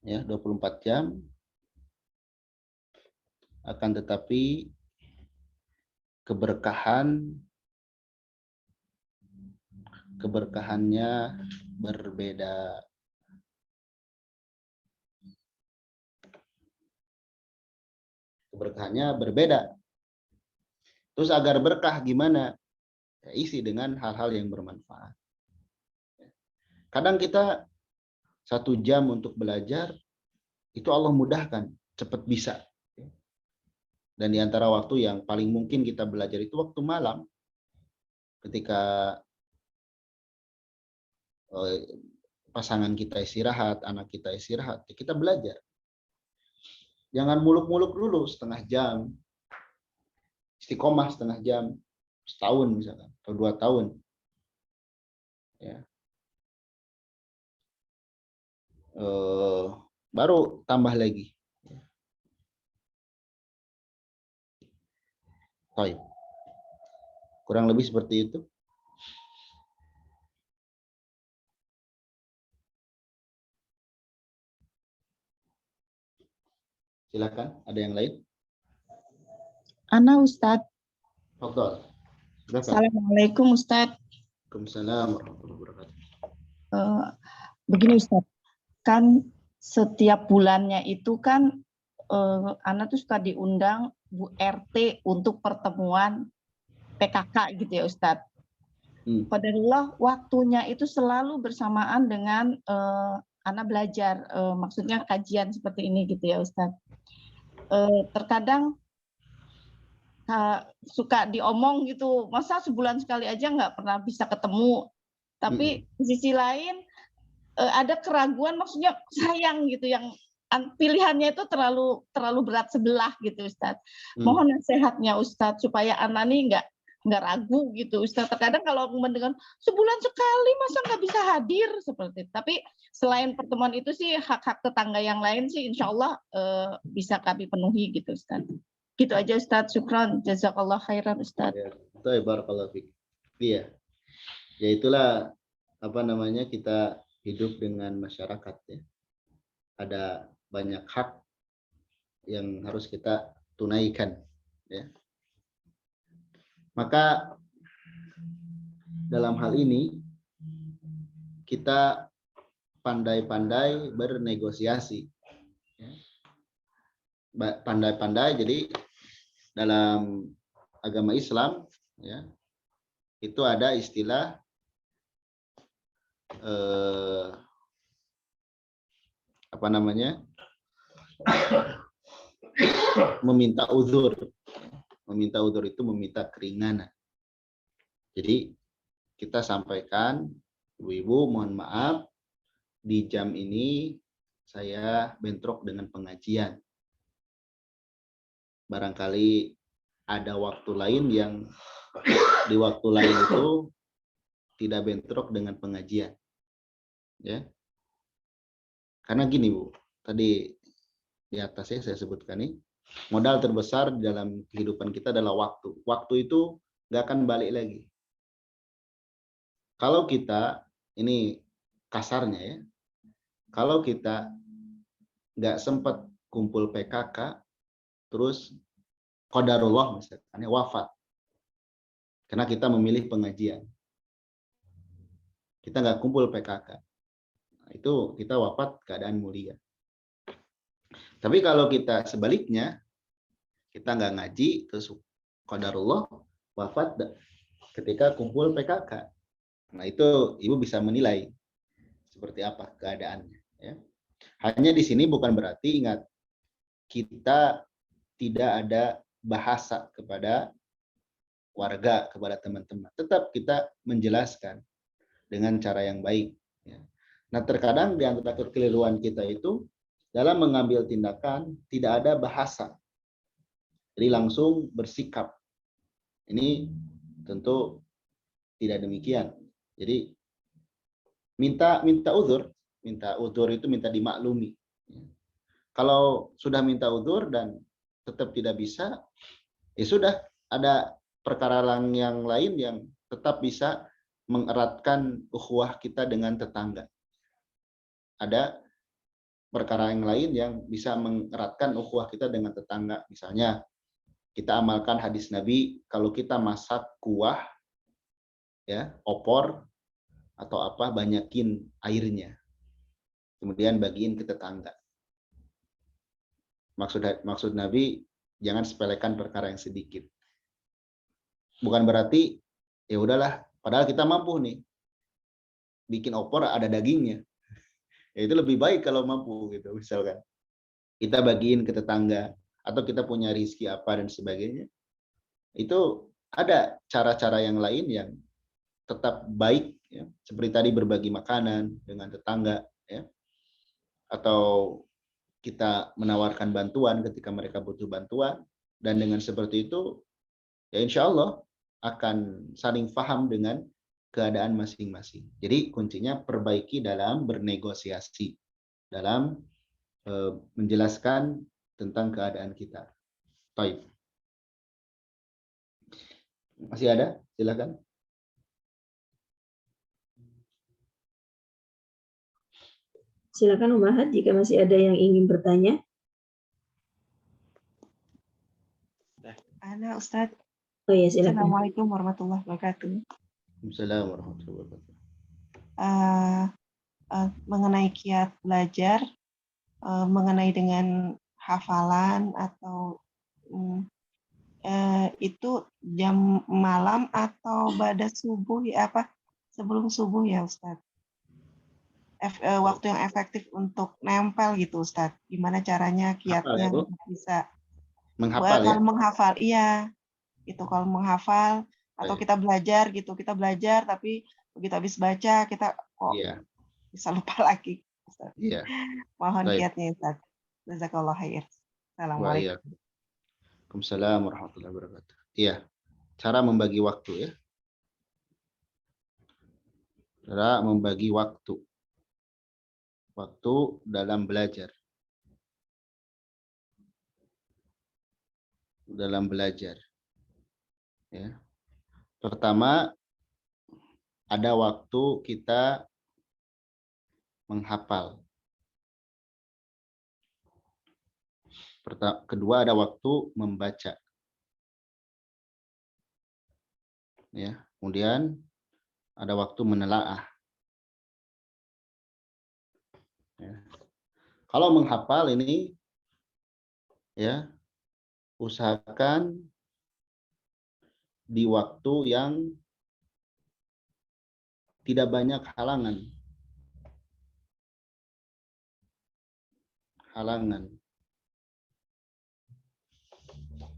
ya 24 jam, akan tetapi keberkahannya berbeda. Keberkahannya berbeda. Terus agar berkah gimana? Ya, isi dengan hal-hal yang bermanfaat. Kadang kita 1 jam untuk belajar, itu Allah mudahkan, cepat bisa. Dan di antara waktu yang paling mungkin kita belajar itu waktu malam. Ketika pasangan kita istirahat, anak kita istirahat, kita belajar. Jangan muluk-muluk dulu setengah jam. Istiqomah setengah jam, setahun misalkan, atau 2 tahun. Ya. Baru tambah lagi. Baik. Kurang lebih seperti itu. Silakan, ada yang lain? Ana Ustadz. Dokter. Assalamualaikum Ustadz. Waalaikumsalam warahmatullahi wabarakatuh. Begini Ustadz, kan setiap bulannya itu kan Ana tuh suka diundang Bu RT untuk pertemuan PKK gitu ya Ustadz. Qadarullah waktunya itu selalu bersamaan dengan Ana belajar, maksudnya kajian seperti ini gitu ya Ustadz. Terkadang suka diomong gitu, masa sebulan sekali aja nggak pernah bisa ketemu. Tapi di sisi lain ada keraguan, maksudnya sayang gitu, yang pilihannya itu terlalu berat sebelah gitu Ustadz. Mohon nasihatnya Ustadz supaya anak nih nggak ragu gitu Ustadz. Terkadang kalau mendengar sebulan sekali masa nggak bisa hadir seperti itu. Tapi selain pertemuan itu sih hak-hak tetangga yang lain sih insya Allah bisa kami penuhi gitu Ustadz. Gitu aja Ustadz, syukran, jazakallah khairan Ustadz. Ya, barakallahu fiik. Iya. Ya itulah apa namanya, kita hidup dengan masyarakat ya. Ada banyak hak yang harus kita tunaikan ya. Maka dalam hal ini kita pandai-pandai bernegosiasi. Pandai-pandai, jadi dalam agama Islam ya, itu ada istilah apa namanya, meminta uzur. Meminta uzur itu meminta keringanan. Jadi kita sampaikan, ibu-ibu mohon maaf, di jam ini saya bentrok dengan pengajian. Barangkali ada waktu lain yang di waktu lain itu tidak bentrok dengan pengajian. Ya. Karena gini Bu, tadi di atasnya saya sebutkan nih, modal terbesar di dalam kehidupan kita adalah waktu. Waktu itu nggak akan balik lagi. Kalau kita, ini kasarnya ya, kalau kita nggak sempat kumpul PKK, terus qadarullah misalkan ya, wafat, karena kita memilih pengajian, kita nggak kumpul PKK, nah, itu kita wafat keadaan mulia. Tapi kalau kita sebaliknya, kita nggak ngaji, terus qadarullah wafat ketika kumpul PKK, nah itu ibu bisa menilai seperti apa keadaannya. Ya. Hanya di sini bukan berarti, ingat, kita tidak ada bahasa kepada warga, kepada teman-teman. Tetap kita menjelaskan dengan cara yang baik. Ya. Nah, terkadang di antara kekeliruan kita itu dalam mengambil tindakan tidak ada bahasa. Jadi langsung bersikap. Ini tentu tidak demikian. Jadi minta uzur, itu minta dimaklumi. Kalau sudah minta uzur dan tetap tidak bisa, ya sudah, ada perkara yang lain yang tetap bisa mengeratkan ukhuwah kita dengan tetangga. Ada perkara yang lain yang bisa mengeratkan ukhuwah kita dengan tetangga. Misalnya, kita amalkan hadis Nabi, kalau kita masak kuah, ya, opor, atau apa, banyakin airnya. Kemudian bagiin ke tetangga. Maksud Nabi, jangan sepelekan perkara yang sedikit. Bukan berarti ya udahlah, padahal kita mampu nih bikin opor ada dagingnya. Ya itu lebih baik kalau mampu gitu, misalkan. Kita bagiin ke tetangga atau kita punya rezeki apa dan sebagainya. Itu ada cara-cara yang lain yang tetap baik ya, seperti tadi berbagi makanan dengan tetangga ya. Atau kita menawarkan bantuan ketika mereka butuh bantuan, dan dengan seperti itu ya insya Allah akan saling paham dengan keadaan masing-masing. Jadi kuncinya perbaiki dalam bernegosiasi, dalam menjelaskan tentang keadaan kita. Baik. Masih ada? Silakan. Silakan Umahat jika masih ada yang ingin bertanya. Ada Ustadz. Oh ya, silakan. Assalamualaikum warahmatullahi wabarakatuh. Assalamualaikum warahmatullahi wabarakatuh. Mengenai kiat belajar, mengenai dengan hafalan atau itu jam malam atau pada subuh ya, apa sebelum subuh ya Ustadz? Waktu yang efektif untuk nempel gitu Ustadz. Gimana caranya kiatnya Hafal, ya, bisa menghafal ya? Kalau menghafal, iya. Itu kalau menghafal atau kita belajar gitu, kita belajar tapi begitu habis baca kita kok bisa lupa lagi. Ustaz. Iya. Mohon kiatnya Ustaz. Jazakallah khair. Assalamualaikum. Waalaikumsalam warahmatullahi wabarakatuh. Iya. Cara membagi waktu ya. Cara membagi waktu. Waktu dalam belajar. Dalam belajar. Ya. Pertama, ada waktu kita menghafal. Kedua, ada waktu membaca. Ya. Kemudian ada waktu menelaah. Ya. Kalau menghafal ini, ya, usahakan di waktu yang tidak banyak halangan.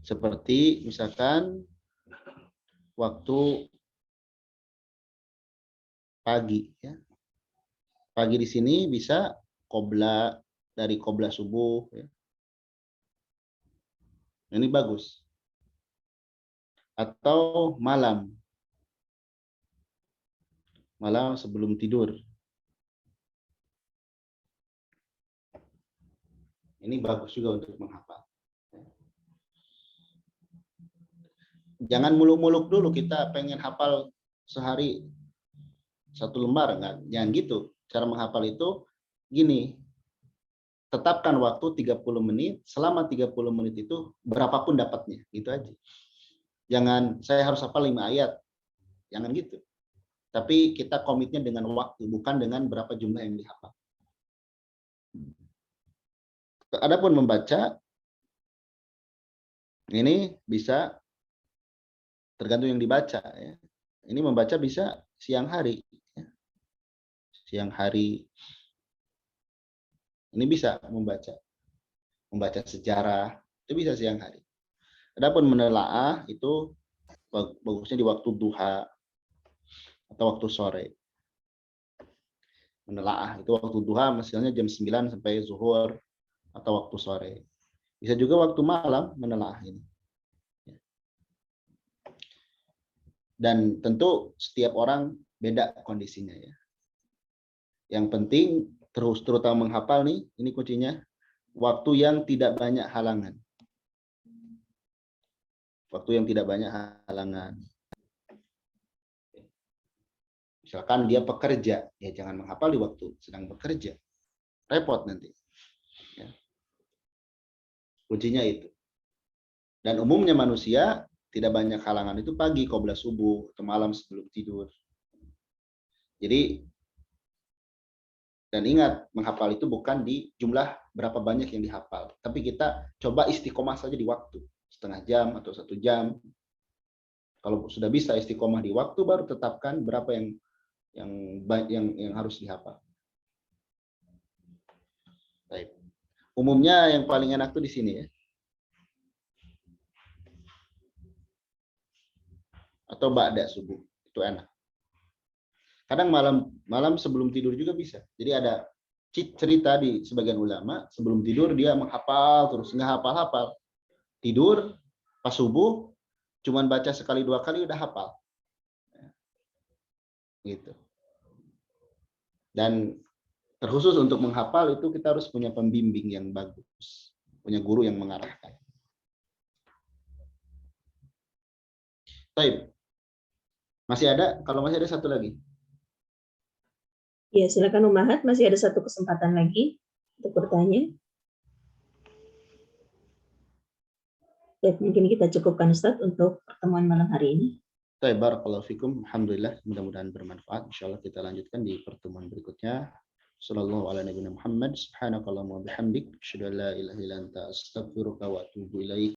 Seperti misalkan waktu pagi ya. Pagi di sini bisa dari qobla subuh ya. Ini bagus. atau malam sebelum tidur. Ini bagus juga untuk menghafal. Jangan muluk-muluk dulu kita pengen hafal sehari 1 lembar, enggak. Jangan gitu. Cara menghafal itu gini. Tetapkan waktu 30 menit, selama 30 menit itu berapapun dapatnya, gitu aja. Jangan saya harus hafal 5 ayat. Jangan gitu. Tapi kita komitnya dengan waktu, bukan dengan berapa jumlah yang dihafal. Adapun membaca, ini bisa tergantung yang dibaca. Ya. Ini membaca bisa siang hari. Ya. Siang hari. Ini bisa membaca sejarah, itu bisa siang hari. Adapun menelaah itu bagusnya di waktu duha atau waktu sore. Menelaah itu waktu duha, misalnya jam 9 sampai zuhur atau waktu sore. Bisa juga waktu malam menelaah ini. Dan tentu setiap orang beda kondisinya ya. Yang penting terutama menghafal nih, ini kuncinya, waktu yang tidak banyak halangan. Waktu yang tidak banyak halangan. Misalkan dia pekerja, ya jangan menghafal di waktu sedang bekerja. Repot nanti. Ya. Kuncinya itu. Dan umumnya manusia tidak banyak halangan itu pagi, qabla subuh, atau malam sebelum tidur. Jadi, dan ingat, menghafal itu bukan di jumlah berapa banyak yang dihafal. Tapi kita coba istiqomah saja di waktu. Setengah jam atau 1 jam. Kalau sudah bisa istiqomah di waktu, baru tetapkan berapa yang harus dihafal. Baik. Umumnya yang paling enak tuh di sini ya. Atau ba'da subuh, itu enak. Kadang malam sebelum tidur juga bisa. Jadi ada cerita di sebagian ulama, sebelum tidur dia menghafal terus, nggak hafal-hafal. Tidur pas subuh cuman baca sekali 2 kali udah hafal. Gitu. Dan terkhusus untuk menghafal itu kita harus punya pembimbing yang bagus, punya guru yang mengarahkan. Baik. Masih ada? Kalau masih ada satu lagi. Ya, silakan Umahat, masih ada 1 kesempatan lagi untuk bertanya. Baik, mungkin kita cukupkan Ustaz untuk pertemuan malam hari ini. Baik, barakallahu fikum. Alhamdulillah, mudah-mudahan bermanfaat. Insyaallah kita lanjutkan di pertemuan berikutnya. Sallallahu ala nabiyina Muhammad, subhanakallahumma wa bihamdik, asyhadu an la ilaha illa anta, astaghfiruka wa atubu ilaik.